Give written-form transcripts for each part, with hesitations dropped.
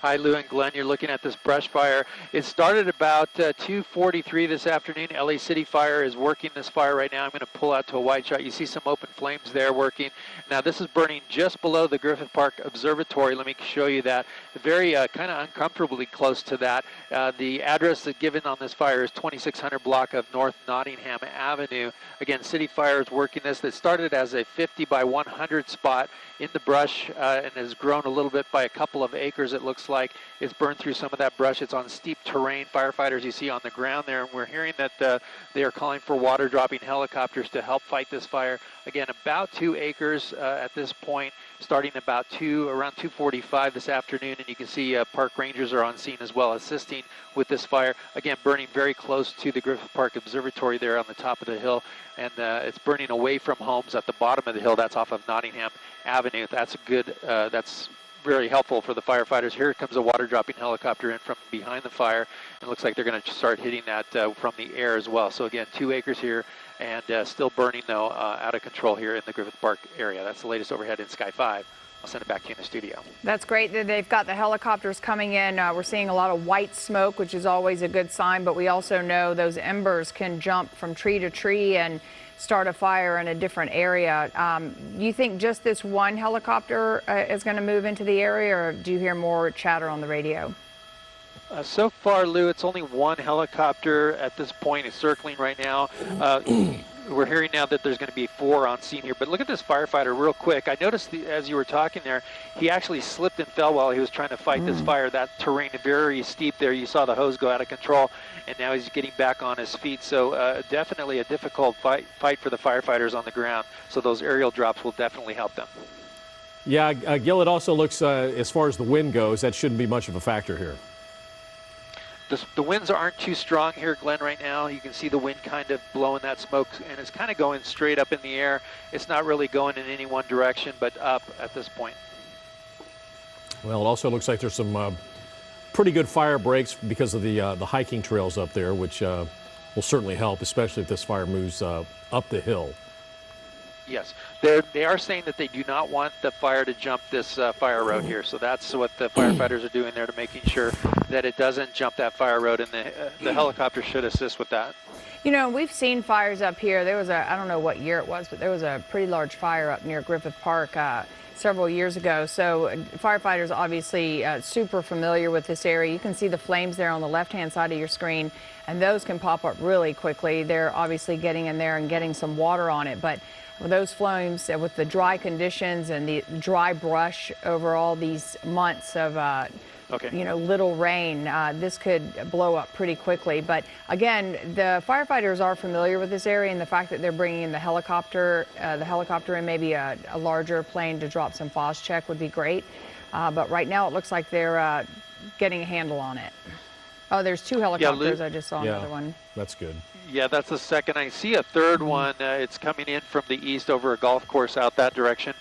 Hi, Lou and Glenn. You're looking at this brush fire. It started about 2:43 this afternoon. LA City Fire is working this fire right now. I'm going to pull out to a wide shot. You see some open flames there working. Now, this is burning just below the Griffith Park Observatory. Let me show you that. Very kind of uncomfortably close to that. The address that's given on this fire is 2600 block of North Nottingham Avenue. Again, City Fire is working this. It started as a 50 by 100 spot in the brush and has grown a little bit by a couple of acres, it looks like. It's burned through some of that brush. It's on steep terrain. Firefighters you see on the ground there, and we're hearing that they are calling for water dropping helicopters to help fight this fire. Again, about 2 acres at this point, starting about around 2:45 this afternoon, and you can see park rangers are on scene as well, assisting with this fire. Again, burning very close to the Griffith Park Observatory there on the top of the hill, and it's burning away from homes at the bottom of the hill. That's off of Nottingham Avenue. That's a good, that's very helpful for the firefighters. Here comes a water dropping helicopter in from behind the fire. It looks like they're going to start hitting that from the air as well. So again, 2 acres here, and still burning though, out of control here in the Griffith Park area. That's the latest overhead in Sky 5. I'll send it back to you in the studio. That's great that they've got the helicopters coming in. We're seeing a lot of white smoke, which is always a good sign, but we also know those embers can jump from tree to tree and start a fire in a different area. Do you think just this one helicopter is going to move into the area, or do you hear more chatter on the radio? So far, Lou, it's only one helicopter at this point. It's circling right now. We're hearing now that there's going to be 4 on scene here. But look at this firefighter real quick. I noticed as you were talking there, he actually slipped and fell while he was trying to fight this fire. That terrain very steep there. You saw the hose go out of control, and now he's getting back on his feet. So definitely a difficult fight for the firefighters on the ground. So those aerial drops will definitely help them. Yeah, Gil, it also looks, as far as the wind goes, that shouldn't be much of a factor here. The winds aren't too strong here, Glenn, right now. You can see the wind kind of blowing that smoke, and it's kind of going straight up in the air. It's not really going in any one direction, but up at this point. Well, it also looks like there's some pretty good fire breaks because of the hiking trails up there, which will certainly help, especially if this fire moves up the hill. Yes, they are saying that they do not want the fire to jump this fire road here. So that's what the firefighters are doing there, to making sure that it doesn't jump that fire road, and the helicopter should assist with that. You know, we've seen fires up here. There was I don't know what year it was, but there was a pretty large fire up near Griffith Park several years ago. So firefighters obviously super familiar with this area. You can see the flames there on the left-hand side of your screen, and those can pop up really quickly. They're obviously getting in there and getting some water on it, but with those flames, with the dry conditions and the dry brush over all these months of you know, little rain, this could blow up pretty quickly. But again, the firefighters are familiar with this area, and the fact that they're bringing in the helicopter and maybe a larger plane to drop some Phos-Chek would be great. But right now it looks like they're getting a handle on it. Oh, there's 2 helicopters. I just saw another one. That's good. Yeah, that's the second. I see a third one. It's coming in from the east over a golf course out that direction.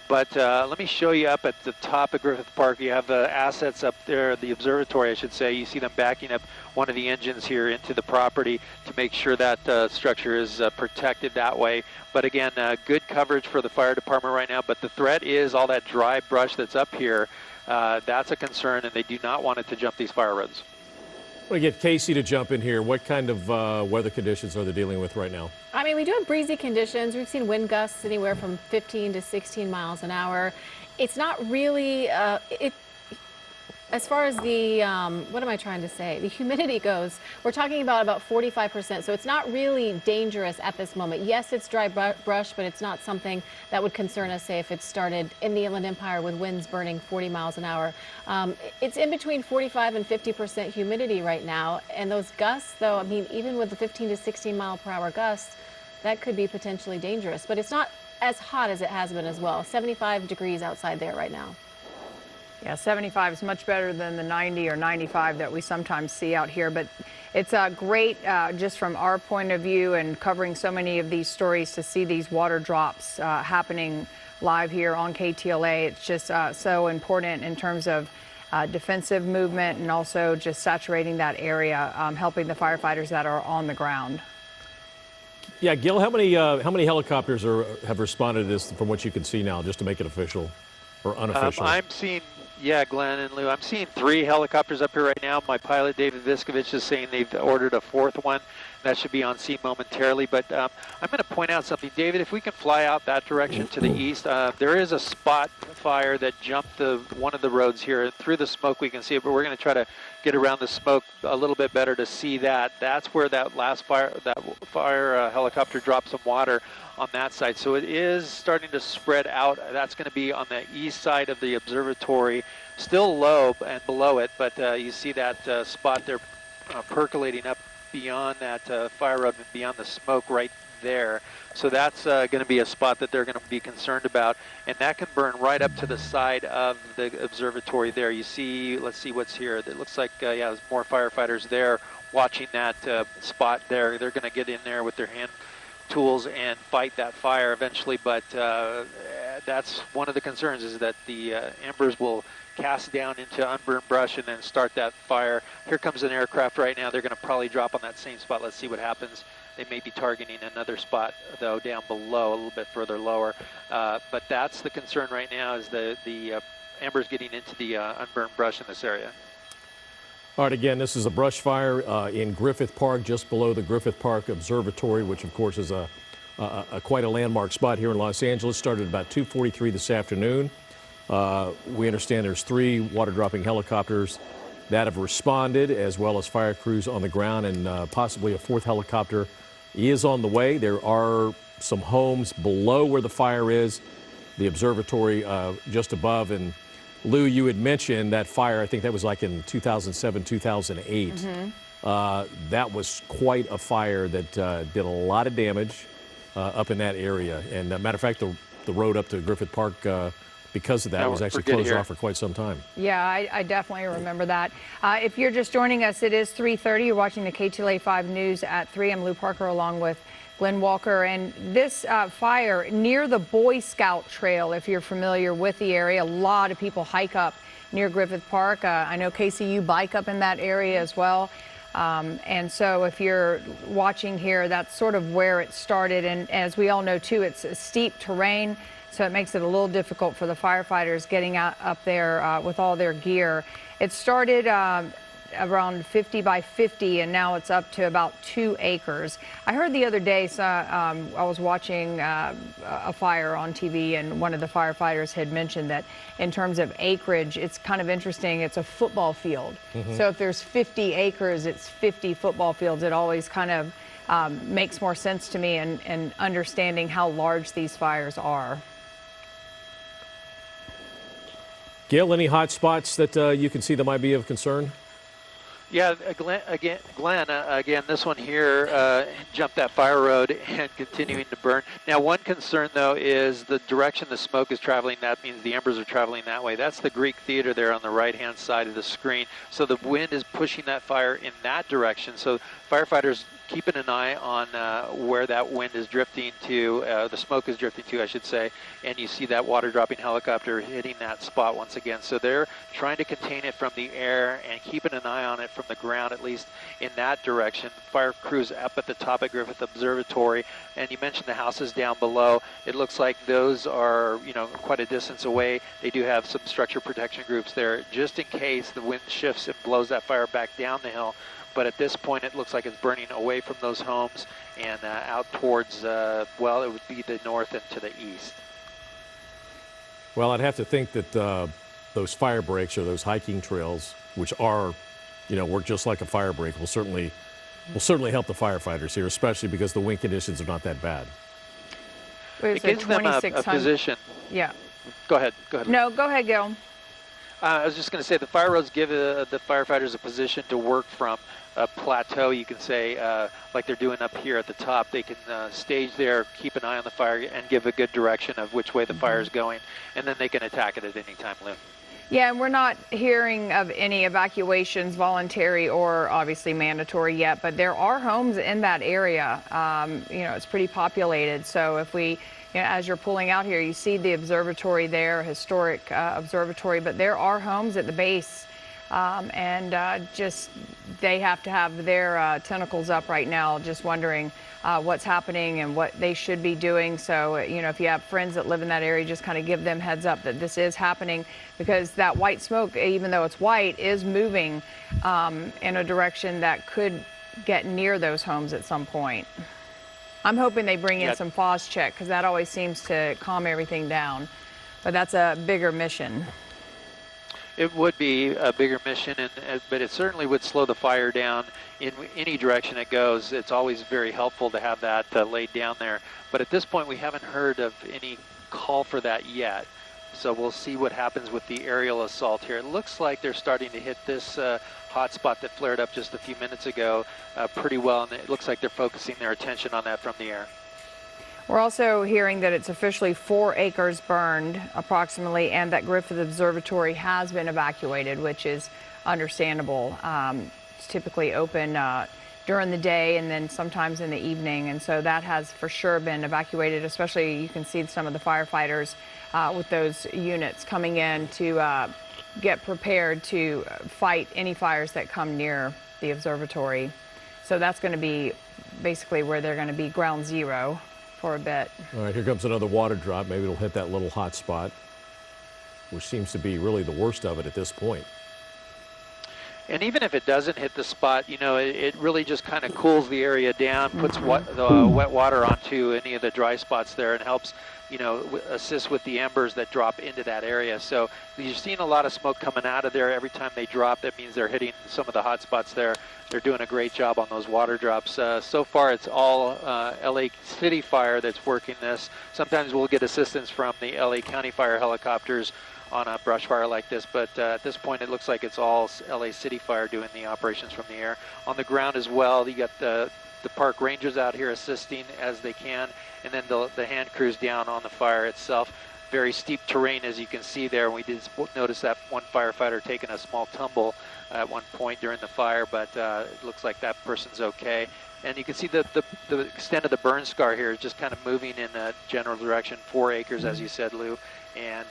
But let me show you up at the top of Griffith Park. You have the assets up there, the observatory, I should say. You see them backing up one of the engines here into the property to make sure that structure is protected that way. But again, good coverage for the fire department right now. But the threat is all that dry brush that's up here. That's a concern, and they do not want it to jump these fire roads. I want to get Casey to jump in here. What kind of weather conditions are they dealing with right now? I mean, we do have breezy conditions. We've seen wind gusts anywhere from 15 to 16 miles an hour. It's not really, as far as the, what am I trying to say? The humidity goes, we're talking about 45%. So it's not really dangerous at this moment. Yes, it's dry brush, but it's not something that would concern us, say, if it started in the Inland Empire with winds burning 40 miles an hour. It's in between 45 and 50% humidity right now. And those gusts, though, I mean, even with the 15 to 16 mile per hour gusts, that could be potentially dangerous. But it's not as hot as it has been as well. 75 degrees outside there right now. Yeah, 75 is much better than the 90 or 95 that we sometimes see out here. But it's great just from our point of view and covering so many of these stories to see these water drops happening live here on KTLA. It's just so important in terms of defensive movement and also just saturating that area, helping the firefighters that are on the ground. Yeah, Gil, how many helicopters have responded to this from what you can see now, just to make it official or unofficial? I'm seeing Yeah, Glenn and Lou, I'm seeing 3 helicopters up here right now. My pilot, David Viskovich, is saying they've ordered a 4th one. That should be on scene momentarily. But I'm going to point out something. David, if we can fly out that direction to the east, there is a spot fire that jumped one of the roads here. Through the smoke we can see it, but we're going to try to get around the smoke a little bit better to see that. That's where that last fire helicopter dropped some water on that side. So it is starting to spread out. That's going to be on the east side of the observatory, still low and below it, but you see that spot there percolating up beyond that fire road and beyond the smoke right there. So that's going to be a spot that they're going to be concerned about, and that can burn right up to the side of the observatory there. You see, let's see what's here. It looks like, yeah, there's more firefighters there watching that spot there. They're going to get in there with their hand tools and fight that fire eventually, but that's one of the concerns, is that the embers will cast down into unburned brush and then start that fire. Here comes an aircraft right now. They're going to probably drop on that same spot. Let's see what happens. They may be targeting another spot, though, down below, a little bit further lower. But that's the concern right now, is the embers getting into the unburned brush in this area. All right, again, this is a brush fire in Griffith Park, just below the Griffith Park Observatory, which, of course, is quite a landmark spot here in Los Angeles. Started about 2:43 this afternoon. We understand there's 3 water-dropping helicopters that have responded, as well as fire crews on the ground, and possibly a 4th helicopter is on the way. There are some homes below where the fire is, the observatory just above. And Lou, you had mentioned that fire, I think that was like in 2007, 2008. That was quite a fire that did a lot of damage up in that area. And matter of fact, the road up to Griffith Park, because of that, was actually closed off for quite some time. Yeah, I definitely remember that. If you're just joining us, it is 3:30. You're watching the KTLA 5 News at 3. I'm Lou Parker along with Glenn Walker. And this fire near the Boy Scout Trail, if you're familiar with the area, a lot of people hike up near Griffith Park. I know, Casey, you bike up in that area as well. And so if you're watching here, that's sort of where it started. And as we all know, too, it's a steep terrain, so it makes it a little difficult for the firefighters getting up there with all their gear. It started around 50 by 50, and now it's up to about 2 acres. I heard the other day, I was watching a fire on TV, and one of the firefighters had mentioned that in terms of acreage, it's kind of interesting. It's a football field. So if there's 50 acres, it's 50 football fields. It always kind of makes more sense to me in understanding how large these fires are. Gail, any hot spots that you can see that might be of concern? Yeah, Glenn, again, this one here jumped that fire road and continuing to burn. Now, one concern, though, is the direction the smoke is traveling. That means the embers are traveling that way. That's the Greek Theater there on the right-hand side of the screen. So the wind is pushing that fire in that direction. So firefighters keeping an eye on where that wind is drifting to, the smoke is drifting to, I should say, and you see that water-dropping helicopter hitting that spot once again. So they're trying to contain it from the air and keeping an eye on it from the ground, at least in that direction. Fire crews up at the top of Griffith Observatory, and you mentioned the houses down below. It looks like those are, quite a distance away. They do have some structure protection groups there, just in case the wind shifts and blows that fire back down the hill. But at this point, it looks like it's burning away from those homes and out towards, well, it would be the north and to the east. Well, I'd have to think that those fire breaks or those hiking trails, which are, work just like a fire break, will certainly help the firefighters here, especially because the wind conditions are not that bad. It gives them a position. Yeah. Go ahead. No, go ahead, Gil. I was just going to say the fire roads give the firefighters a position to work from, a plateau, you can say, like they're doing up here at the top. They can stage there, keep an eye on the fire, and give a good direction of which way the fire is going, and then they can attack it at any time, Lou. Yeah, and we're not hearing of any evacuations, voluntary or obviously mandatory yet, but there are homes in that area. It's pretty populated, so if we... as you're pulling out here, you see the observatory there, historic observatory, but there are homes at the base Just they have to have their tentacles up right now, just wondering what's happening and what they should be doing. So, if you have friends that live in that area, just kind of give them heads up that this is happening, because that white smoke, even though it's white, is moving in a direction that could get near those homes at some point. I'm hoping they bring in some Phos-Chek, because that always seems to calm everything down. But that's a bigger mission. It would be a bigger mission, but it certainly would slow the fire down in any direction it goes. It's always very helpful to have that laid down there. But at this point, we haven't heard of any call for that yet. So we'll see what happens with the aerial assault here. It looks like they're starting to hit this hot spot that flared up just a few minutes ago pretty well, and it looks like they're focusing their attention on that from the air. We're also hearing that it's officially 4 acres burned approximately, and that Griffith Observatory has been evacuated, which is understandable. It's typically open during the day and then sometimes in the evening, and so that has for sure been evacuated. Especially, you can see some of the firefighters with those units coming in to get prepared to fight any fires that come near the observatory. So that's going to be basically where they're going to be ground zero for a bit. All right, here comes another water drop. Maybe it'll hit that little hot spot, which seems to be really the worst of it at this point. And even if it doesn't hit the spot, it really just kind of cools the area down, puts the wet water onto any of the dry spots there, and helps, assist with the embers that drop into that area. So you're seeing a lot of smoke coming out of there every time they drop. That means they're hitting some of the hot spots there. They're doing a great job on those water drops. So far, it's all LA City Fire that's working this. Sometimes we'll get assistance from the LA County Fire helicopters on a brush fire like this, but at this point it looks like it's all LA City Fire doing the operations from the air. On the ground as well, you got the park rangers out here assisting as they can, and then the hand crews down on the fire itself. Very steep terrain, as you can see there. We did notice that one firefighter taking a small tumble at one point during the fire, but it looks like that person's okay. And you can see the extent of the burn scar here is just kind of moving in a general direction, 4 acres, as you said, Lou. And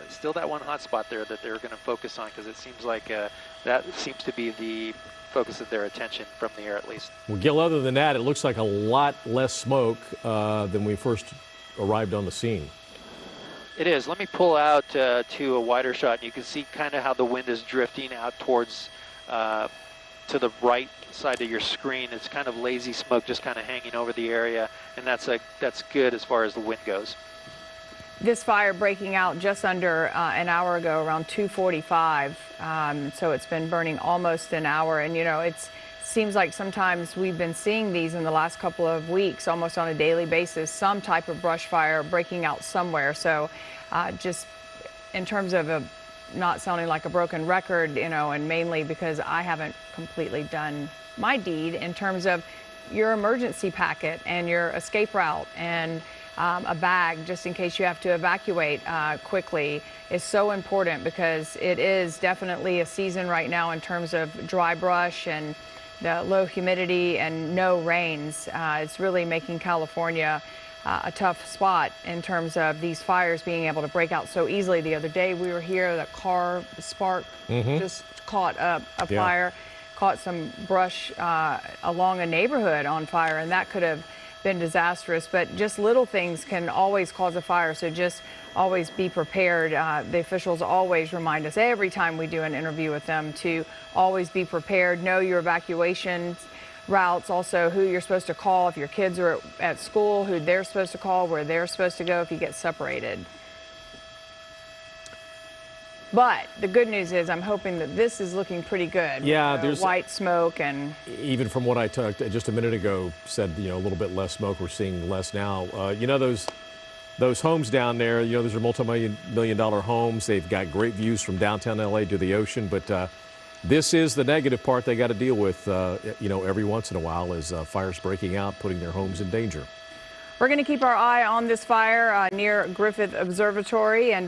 still that one hot spot there that they're going to focus on, because it seems like that seems to be the focus of their attention from the air, at least. Well, Gil, other than that, it looks like a lot less smoke than we first arrived on the scene. It is. Let me pull out to a wider shot, and you can see kind of how the wind is drifting out towards to the right side of your screen. It's kind of lazy smoke just kind of hanging over the area, and that's good as far as the wind goes. This fire breaking out just under an hour ago, around 2:45. So it's been burning almost an hour. And, it seems like sometimes we've been seeing these in the last couple of weeks, almost on a daily basis, some type of brush fire breaking out somewhere. So just in terms of not sounding like a broken record, and mainly because I haven't completely done my deed in terms of your emergency packet and your escape route and a bag just in case you have to evacuate quickly is so important, because it is definitely a season right now in terms of dry brush and the low humidity and no rains. It's really making California a tough spot in terms of these fires being able to break out so easily. The other day we were here, the car spark just caught a fire, caught some brush along a neighborhood on fire, and that could have been disastrous. But just little things can always cause a fire, so just always be prepared. The officials always remind us every time we do an interview with them to always be prepared, know your evacuation routes, also who you're supposed to call if your kids are at school, who they're supposed to call, where they're supposed to go if you get separated. But the good news is I'm hoping that this is looking pretty good. Yeah, there's white smoke, and even from what I talked just a minute ago, said a little bit less smoke. We're seeing less now. Those homes down there, those are multi-million-dollar homes. They've got great views from downtown LA to the ocean, but this is the negative part they got to deal with, every once in a while, is fires breaking out, putting their homes in danger. We're going to keep our eye on this fire near Griffith Observatory, and